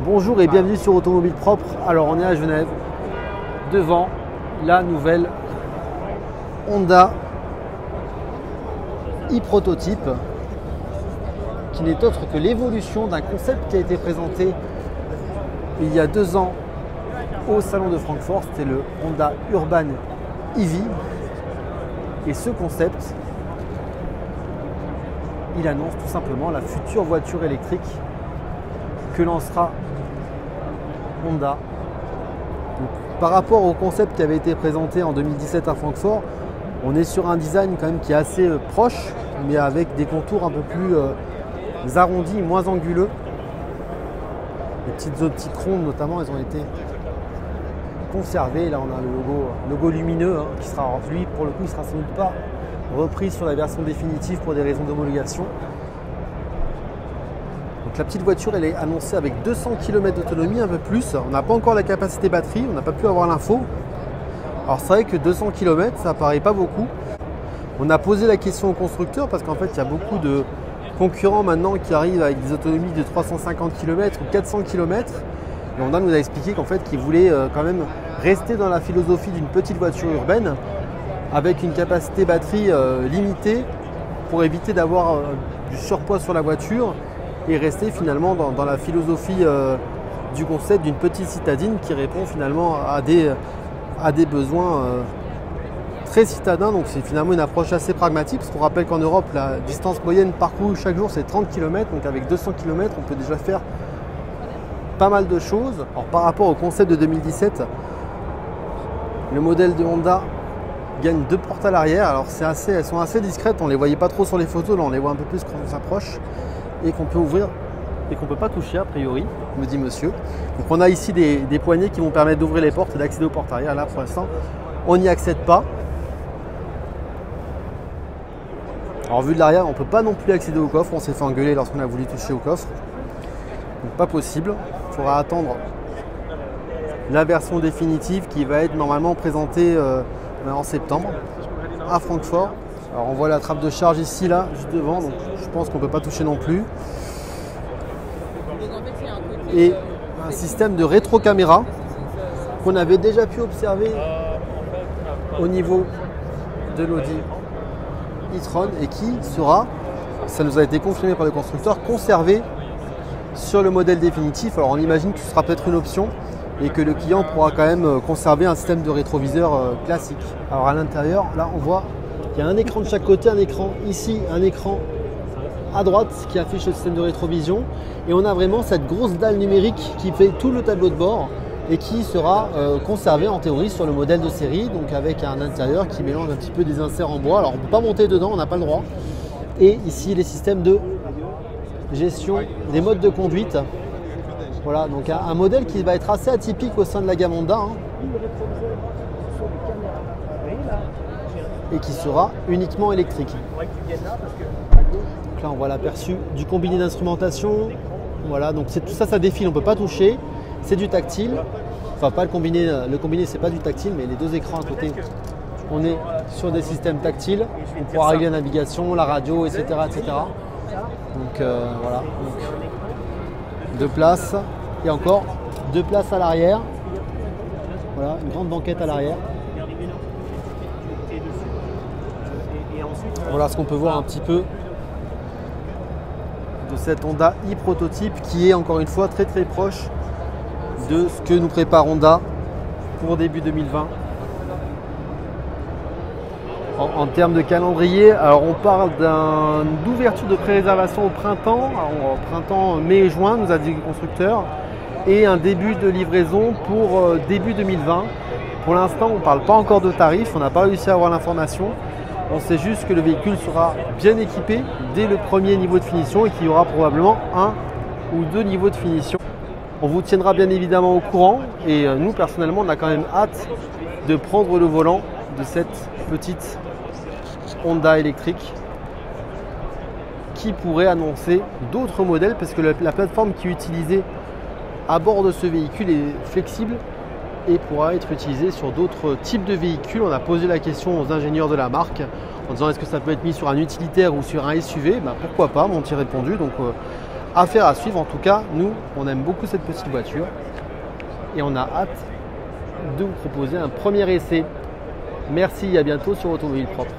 Bonjour et bienvenue sur Automobile Propre. Alors on est à Genève, devant la nouvelle Honda e-prototype, qui n'est autre que l'évolution d'un concept qui a été présenté il y a 2 ans au salon de Francfort. C'était le Honda Urban EV. Et ce concept, il annonce tout simplement la future voiture électrique que lancera Honda. Donc, par rapport au concept qui avait été présenté en 2017 à Francfort, on est sur un design quand même qui est assez proche, mais avec des contours un peu plus arrondis, moins anguleux. Les petites optiques rondes notamment, elles ont été conservées. Là on a le logo lumineux qui sera, lui pour le coup, il sera sans doute pas repris sur la version définitive pour des raisons d'homologation. Donc la petite voiture, elle est annoncée avec 200 km d'autonomie, un peu plus. On n'a pas encore la capacité batterie, on n'a pas pu avoir l'info. Alors c'est vrai que 200 km, ça paraît pas beaucoup. On a posé la question au constructeur parce qu'en fait, il y a beaucoup de concurrents maintenant qui arrivent avec des autonomies de 350 km ou 400 km. Et Honda nous a expliqué qu'en fait, qu'ils voulaient quand même rester dans la philosophie d'une petite voiture urbaine avec une capacité batterie limitée pour éviter d'avoir du surpoids sur la voiture et rester finalement dans la philosophie du concept d'une petite citadine qui répond finalement à des besoins très citadins. Donc c'est finalement une approche assez pragmatique, parce qu'on rappelle qu'en Europe, la distance moyenne parcourue chaque jour, c'est 30 km. Donc avec 200 km, on peut déjà faire pas mal de choses. Alors par rapport au concept de 2017, le modèle de Honda gagne 2 portes à l'arrière. Alors elles sont assez discrètes, on ne les voyait pas trop sur les photos, là on les voit un peu plus quand on s'approche, et qu'on peut ouvrir et qu'on ne peut pas toucher a priori, me dit monsieur. Donc on a ici des poignées qui vont permettre d'ouvrir les portes et d'accéder aux portes arrière. Là pour l'instant, on n'y accède pas. Alors vu de l'arrière, on ne peut pas non plus accéder au coffre. On s'est fait engueuler lorsqu'on a voulu toucher au coffre. Donc pas possible. Il faudra attendre la version définitive qui va être normalement présentée en septembre à Francfort. Alors on voit la trappe de charge ici, là, juste devant. Donc je pense qu'on ne peut pas toucher non plus. Et un système de rétro-caméra qu'on avait déjà pu observer au niveau de l'Audi e-tron et qui sera, ça nous a été confirmé par le constructeur, conservé sur le modèle définitif. Alors on imagine que ce sera peut-être une option et que le client pourra quand même conserver un système de rétroviseur classique. Alors à l'intérieur, là on voit qu'il y a un écran de chaque côté, un écran ici, un écran à droite qui affiche le système de rétrovision, et on a vraiment cette grosse dalle numérique qui fait tout le tableau de bord et qui sera conservé en théorie sur le modèle de série, donc avec un intérieur qui mélange un petit peu des inserts en bois. Alors on ne peut pas monter dedans, on n'a pas le droit. Et ici les systèmes de gestion des modes de conduite. Voilà, donc un modèle qui va être assez atypique au sein de la gamme Honda et qui sera uniquement électrique. Donc là on voit l'aperçu du combiné d'instrumentation. Voilà, donc tout ça, ça défile, on ne peut pas toucher. C'est du tactile, enfin pas le combiné c'est pas du tactile, mais les 2 écrans à côté, on est sur des systèmes tactiles. On pourra régler la navigation, la radio, etc. etc. Donc voilà, donc, 2 places et encore 2 places à l'arrière. Voilà, une grande banquette à l'arrière. Voilà ce qu'on peut voir un petit peu de cette Honda e-prototype qui est encore une fois très très proche de ce que nous prépare Honda pour début 2020. En termes de calendrier, alors on parle d'ouverture de pré-réservation au printemps, mai et juin, nous a dit le constructeur, et un début de livraison pour début 2020. Pour l'instant, on ne parle pas encore de tarifs, on n'a pas réussi à avoir l'information. On sait juste que le véhicule sera bien équipé dès le premier niveau de finition et qu'il y aura probablement 1 ou 2 niveaux de finition. On vous tiendra bien évidemment au courant, et nous personnellement on a quand même hâte de prendre le volant de cette petite Honda électrique qui pourrait annoncer d'autres modèles, parce que la plateforme qui est utilisée à bord de ce véhicule est flexible et pourra être utilisée sur d'autres types de véhicules. On a posé la question aux ingénieurs de la marque en disant est-ce que ça peut être mis sur un utilitaire ou sur un SUV. Pourquoi pas, m'ont-ils répondu. Donc Affaire à suivre. En tout cas, nous, on aime beaucoup cette petite voiture et on a hâte de vous proposer un premier essai. Merci, à bientôt sur Automobile Propre.